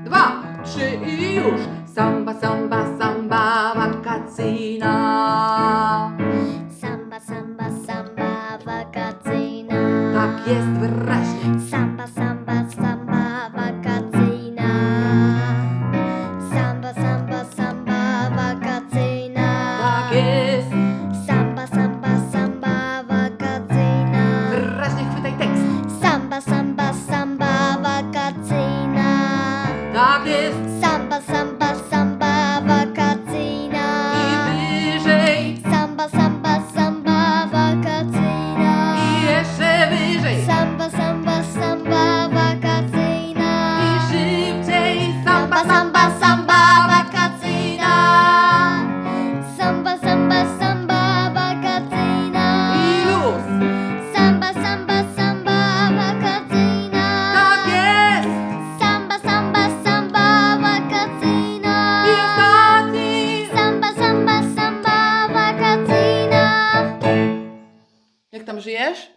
2, 3 i już. Samba, samba, samba wakacyjna. Samba, samba, samba wakacyjna. Tak jest wyraźnie. Samba, samba, samba wakacyjna. Samba, samba, samba wakacyjna. Tak jest. Samba, samba, samba wakacyjna. Wyraźnie chwytaj tekst. Samba, samba, samba wakacyjna. Tak jest. Samba, samba, samba wakacyjna. I wyżej. Samba, samba, samba wakacyjna. I jeszcze wyżej. Samba, samba, samba wakacyjna. I szybciej. Samba, Samba, samba, samba, samba wakacyjna. Samba, samba, samba wakacyjna. I luz. Samba, samba, samba wakacyjna. Tak jest. Samba, samba, samba wakacyjna. I ostatni. Samba, samba, samba wakacyjna. Jak tam żyjesz?